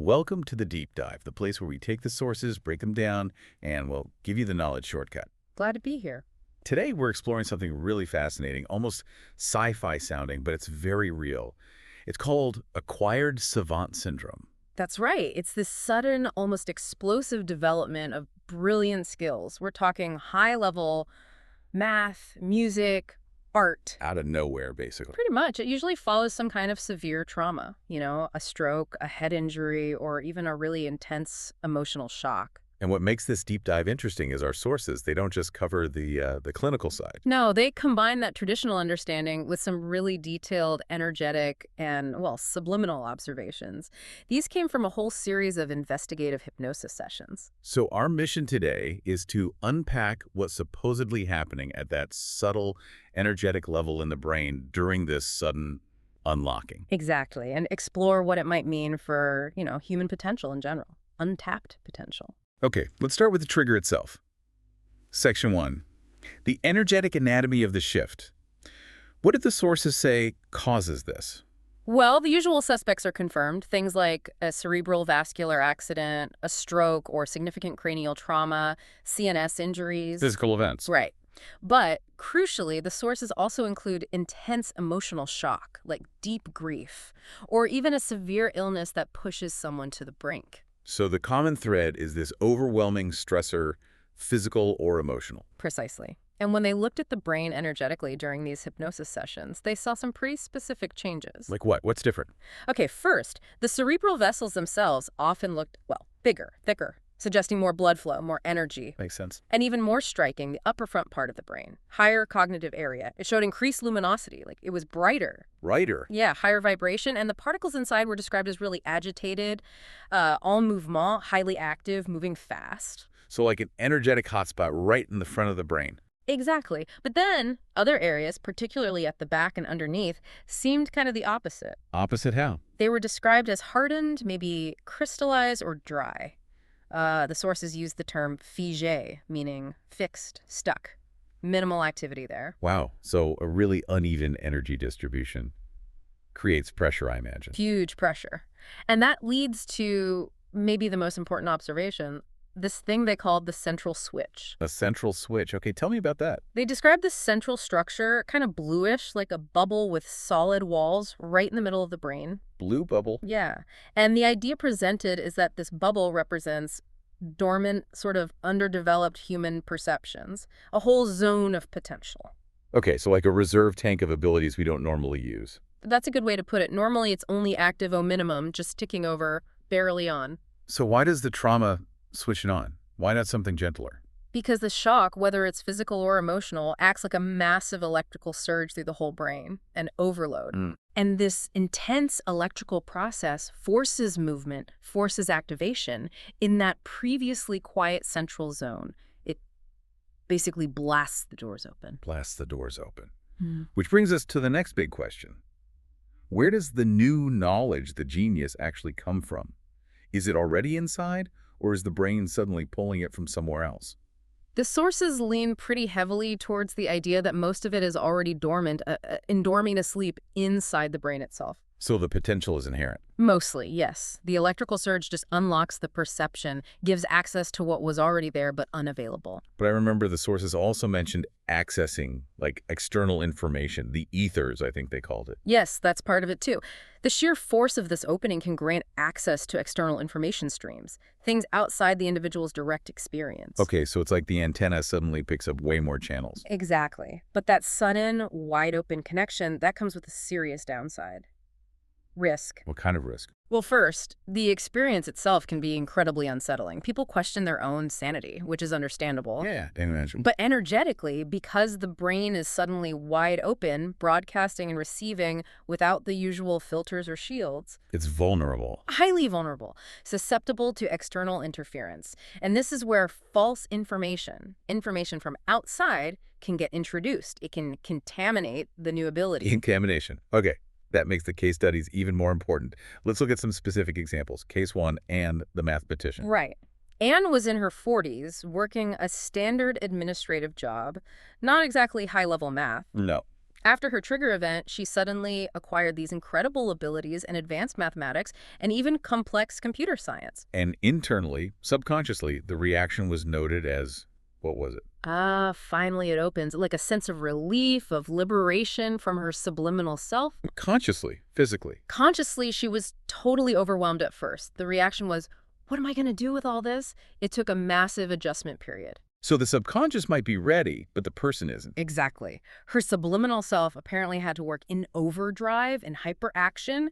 Welcome to the Deep Dive, the place where we take the sources, break them down, and we'll give you the knowledge shortcut. Glad to be here. Today, we're exploring something really fascinating, almost sci-fi sounding, but it's very real. It's called Acquired Savant Syndrome. That's right. It's this sudden, almost explosive development of brilliant skills. We're talking high-level math, music, art. Out of nowhere, basically. Pretty much. It usually follows some kind of severe trauma, a stroke, a head injury, or even a really intense emotional shock. And what makes this deep dive interesting is our sources. They don't just cover the clinical side. No, they combine that traditional understanding with some really detailed, energetic, and, well, subliminal observations. These came from a whole series of investigative hypnosis sessions. So our mission today is to unpack what's supposedly happening at that subtle, energetic level in the brain during this sudden unlocking. Exactly, and explore what it might mean for, human potential in general, untapped potential. Okay, let's start with the trigger itself. Section 1. The energetic anatomy of the shift. What did the sources say causes this? Well, the usual suspects are confirmed. Things like a cerebral vascular accident, a stroke, or significant cranial trauma, CNS injuries. Physical events. Right. But crucially, the sources also include intense emotional shock, like deep grief, or even a severe illness that pushes someone to the brink. So the common thread is this overwhelming stressor, physical or emotional. Precisely. And when they looked at the brain energetically during these hypnosis sessions, they saw some pretty specific changes. Like what? What's different? Okay, first, the cerebral vessels themselves often looked, bigger, thicker, suggesting more blood flow, more energy. Makes sense. And even more striking, the upper front part of the brain, higher cognitive area. It showed increased luminosity, like it was brighter. Brighter? Yeah, higher vibration, and the particles inside were described as really agitated, en mouvement, highly active, moving fast. So like an energetic hotspot right in the front of the brain. Exactly. But then other areas, particularly at the back and underneath, seemed kind of the opposite. Opposite how? They were described as hardened, maybe crystallized or dry. The sources used the term figé, meaning fixed, stuck. Minimal activity there. Wow. So a really uneven energy distribution creates pressure, I imagine. Huge pressure. And that leads to maybe the most important observation, this thing they called the central switch. A central switch. Okay, tell me about that. They described this central structure, kind of bluish, like a bubble with solid walls right in the middle of the brain. Blue bubble. Yeah. And the idea presented is that this bubble represents dormant, sort of underdeveloped human perceptions, a whole zone of potential. Okay, so like a reserve tank of abilities we don't normally use. That's a good way to put it. Normally, it's only active au minimum, just ticking over, barely on. So why does the trauma switch it on? Why not something gentler? Because the shock, whether it's physical or emotional, acts like a massive electrical surge through the whole brain, an overload. And this intense electrical process forces movement, forces activation in that previously quiet central zone. It basically blasts the doors open. Blasts the doors open. Which brings us to the next big question. Where does the new knowledge, the genius, actually come from? Is it already inside, or is the brain suddenly pulling it from somewhere else? The sources lean pretty heavily towards the idea that most of it is already dormant, dorming asleep inside the brain itself. So the potential is inherent. Mostly, yes. The electrical surge just unlocks the perception, gives access to what was already there but unavailable. But I remember the sources also mentioned accessing, like, external information, the ethers, I think they called it. Yes, that's part of it too. The sheer force of this opening can grant access to external information streams, things outside the individual's direct experience. Okay, so it's like the antenna suddenly picks up way more channels. Exactly. But that sudden, wide-open connection, that comes with a serious downside. Risk. What kind of risk? Well, first, the experience itself can be incredibly unsettling. People question their own sanity, which is understandable. Yeah, I imagine. But energetically, because the brain is suddenly wide open, broadcasting and receiving without the usual filters or shields, It's vulnerable. highly vulnerable, susceptible to external interference. And this is where false information from outside, can get introduced. It can contaminate the new ability. Contamination. Okay. That makes the case studies even more important. Let's look at some specific examples. Case 1, Anne, the mathematician. Right. Anne was in her 40s, working a standard administrative job, not exactly high-level math. No. After her trigger event, she suddenly acquired these incredible abilities in advanced mathematics and even complex computer science. And internally, subconsciously, the reaction was noted as, what was it? Ah, finally it opens, like a sense of relief, of liberation from her subliminal self. Consciously, physically. Consciously, she was totally overwhelmed at first. The reaction was, what am I going to do with all this? It took a massive adjustment period. So the subconscious might be ready, but the person isn't. Exactly. Her subliminal self apparently had to work in overdrive and hyperaction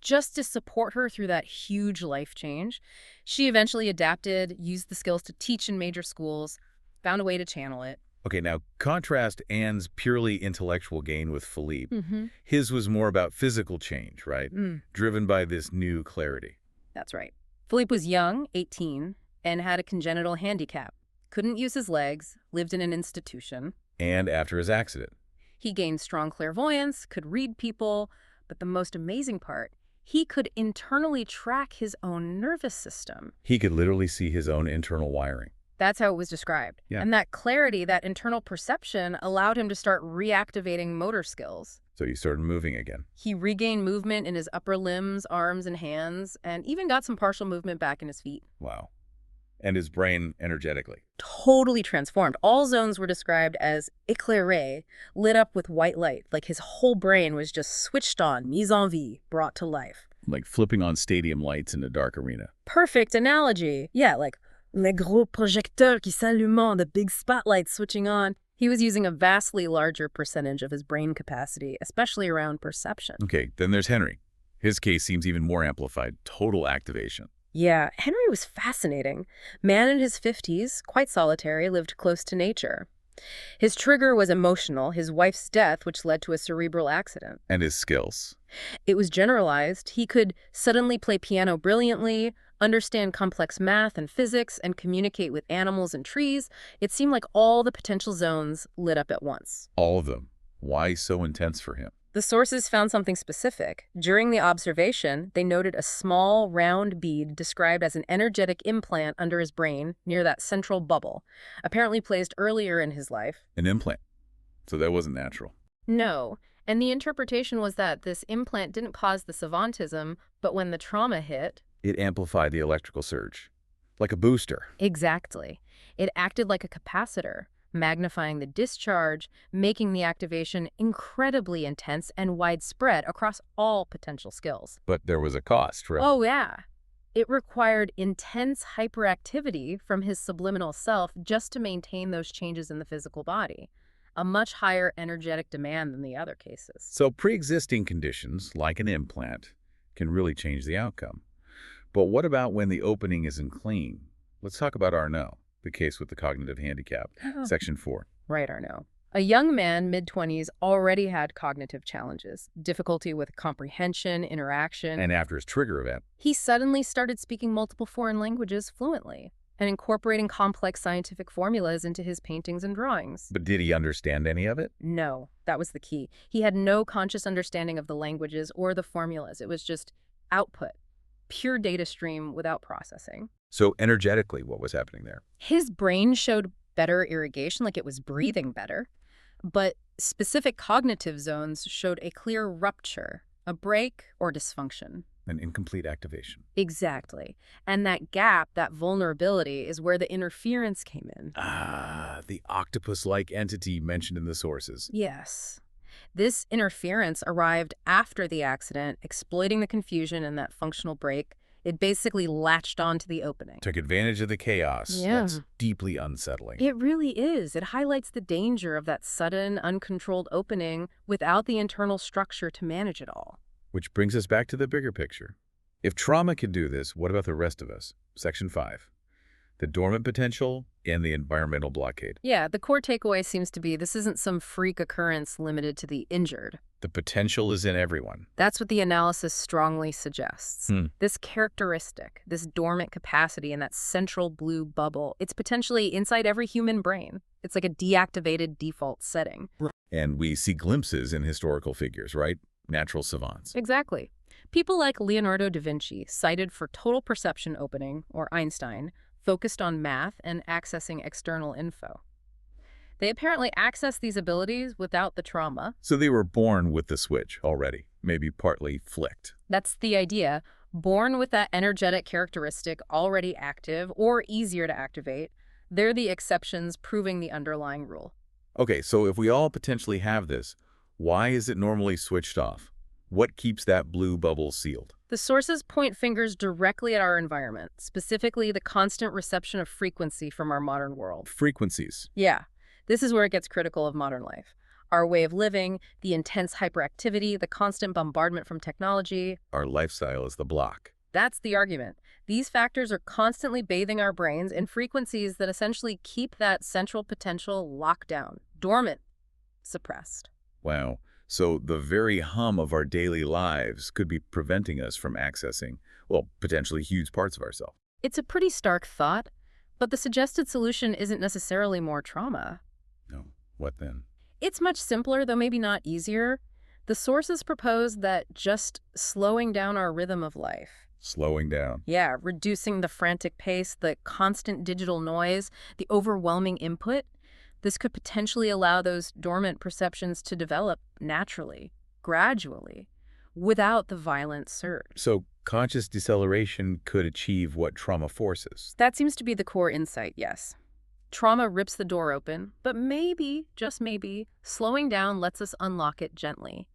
just to support her through that huge life change. She eventually adapted, used the skills to teach in major schools, found a way to channel it. Okay, now contrast Anne's purely intellectual gain with Philippe. Mm-hmm. His was more about physical change, right? Driven by this new clarity. That's right. Philippe was young, 18, and had a congenital handicap. Couldn't use his legs, lived in an institution. And after his accident. He gained strong clairvoyance, could read people, but the most amazing part, he could internally track his own nervous system. He could literally see his own internal wiring. That's how it was described. Yeah. And that clarity, that internal perception, allowed him to start reactivating motor skills. So he started moving again. He regained movement in his upper limbs, arms, and hands, and even got some partial movement back in his feet. Wow. And his brain energetically. Totally transformed. All zones were described as éclairé, lit up with white light, like his whole brain was just switched on, mise en vie, brought to life. Like flipping on stadium lights in a dark arena. Perfect analogy. Yeah, like les gros projecteurs qui s'allument, the big spotlights switching on. He was using a vastly larger percentage of his brain capacity, especially around perception. Okay, then there's Henry. His case seems even more amplified. Total activation. Yeah, Henry was fascinating. Man in his 50s, quite solitary, lived close to nature. His trigger was emotional, his wife's death, which led to a cerebral accident. And his skills. It was generalized. He could suddenly play piano brilliantly, understand complex math and physics, and communicate with animals and trees. It seemed like all the potential zones lit up at once. All of them. Why so intense for him? The sources found something specific. During the observation, they noted a small, round bead described as an energetic implant under his brain near that central bubble, apparently placed earlier in his life. An implant. So that wasn't natural. No. And the interpretation was that this implant didn't cause the savantism, but when the trauma hit... It amplified the electrical surge. Like a booster. Exactly. It acted like a capacitor, magnifying the discharge, making the activation incredibly intense and widespread across all potential skills. But there was a cost, right? Oh, yeah. It required intense hyperactivity from his subliminal self just to maintain those changes in the physical body, a much higher energetic demand than the other cases. So pre-existing conditions, like an implant, can really change the outcome. But what about when the opening isn't clean? Let's talk about Arnaud, the case with the cognitive handicap, Section 4. Right, Arnaud. A young man, mid-20s, already had cognitive challenges, difficulty with comprehension, interaction. And after his trigger event, he suddenly started speaking multiple foreign languages fluently and incorporating complex scientific formulas into his paintings and drawings. But did he understand any of it? No, that was the key. He had no conscious understanding of the languages or the formulas. It was just output, pure data stream without processing. So energetically, what was happening there? His brain showed better irrigation, like it was breathing better. But specific cognitive zones showed a clear rupture, a break, or dysfunction. An incomplete activation. Exactly. And that gap, that vulnerability, is where the interference came in. Ah, the octopus-like entity mentioned in the sources. Yes. This interference arrived after the accident, exploiting the confusion and that functional break. It basically latched onto the opening. Took advantage of the chaos. Yeah. That's deeply unsettling. It really is. It highlights the danger of that sudden, uncontrolled opening without the internal structure to manage it all. Which brings us back to the bigger picture. If trauma can do this, what about the rest of us? Section 5. The dormant potential and the environmental blockade. Yeah, the core takeaway seems to be this isn't some freak occurrence limited to the injured. The potential is in everyone. That's what the analysis strongly suggests. This characteristic, this dormant capacity in that central blue bubble, it's potentially inside every human brain. It's like a deactivated default setting. And we see glimpses in historical figures, right? Natural savants. Exactly. People like Leonardo da Vinci, cited for total perception opening, or Einstein, focused on math and accessing external info. They apparently access these abilities without the trauma. So they were born with the switch already, maybe partly flicked. That's the idea. Born with that energetic characteristic already active or easier to activate, they're the exceptions proving the underlying rule. Okay, so if we all potentially have this, why is it normally switched off? What keeps that blue bubble sealed? The sources point fingers directly at our environment, specifically the constant reception of frequency from our modern world. Frequencies. Yeah, this is where it gets critical of modern life. Our way of living, the intense hyperactivity, the constant bombardment from technology. Our lifestyle is the block. That's the argument. These factors are constantly bathing our brains in frequencies that essentially keep that central potential locked down, dormant, suppressed. Wow. So the very hum of our daily lives could be preventing us from accessing, well, potentially huge parts of ourselves. It's a pretty stark thought, but the suggested solution isn't necessarily more trauma. No. What then? It's much simpler, though maybe not easier. The sources propose that just slowing down our rhythm of life. Slowing down. Yeah, reducing the frantic pace, the constant digital noise, the overwhelming input. This could potentially allow those dormant perceptions to develop naturally, gradually, without the violent surge. So conscious deceleration could achieve what trauma forces. That seems to be the core insight, yes. Trauma rips the door open, but maybe, just maybe, slowing down lets us unlock it gently.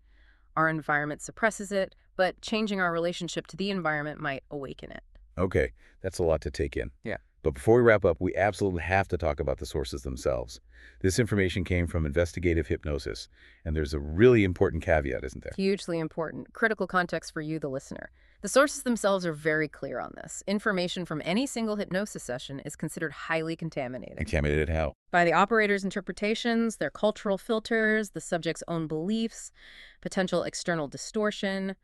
Our environment suppresses it, but changing our relationship to the environment might awaken it. Okay, that's a lot to take in. Yeah. But before we wrap up, we absolutely have to talk about the sources themselves. This information came from Investigative Hypnosis, and there's a really important caveat, isn't there? Hugely important. Critical context for you, the listener. The sources themselves are very clear on this. Information from any single hypnosis session is considered highly contaminated. Contaminated how? By the operator's interpretations, their cultural filters, the subject's own beliefs, potential external distortion.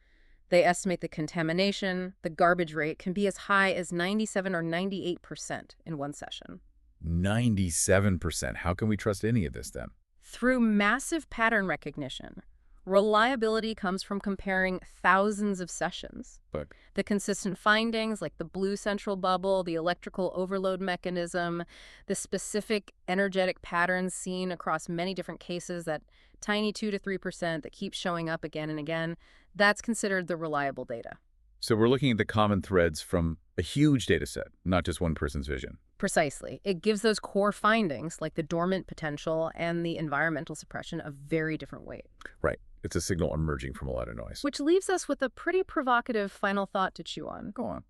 They estimate the contamination, the garbage rate can be as high as 97 or 98% in one session. 97%. How can we trust any of this then? Through massive pattern recognition, reliability comes from comparing thousands of sessions. But The consistent findings, like the blue central bubble, the electrical overload mechanism, the specific energetic patterns seen across many different cases, that tiny 2 to 3% that keeps showing up again and again, that's considered the reliable data. so we're looking at the common threads from a huge data set, not just one person's vision. Precisely. It gives those core findings, like the dormant potential and the environmental suppression, a very different weight. Right. It's a signal emerging from a lot of noise. Which leaves us with a pretty provocative final thought to chew on. Go on.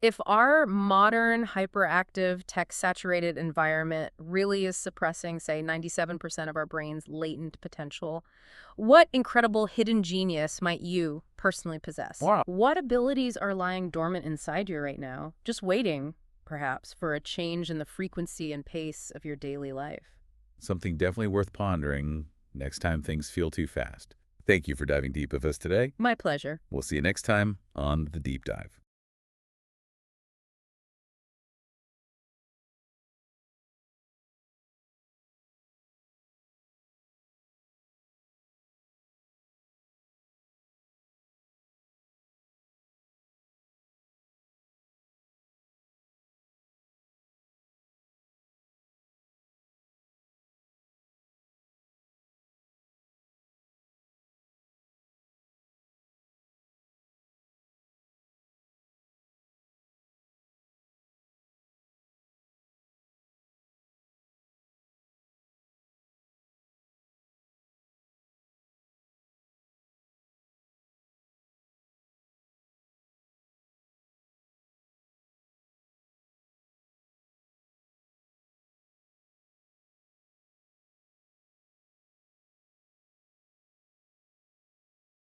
If our modern, hyperactive, tech-saturated environment really is suppressing, say, 97% of our brain's latent potential, what incredible hidden genius might you personally possess? Wow. What abilities are lying dormant inside you right now, just waiting, perhaps, for a change in the frequency and pace of your daily life? Something definitely worth pondering next time things feel too fast. Thank you for diving deep with us today. My pleasure. We'll see you next time on The Deep Dive.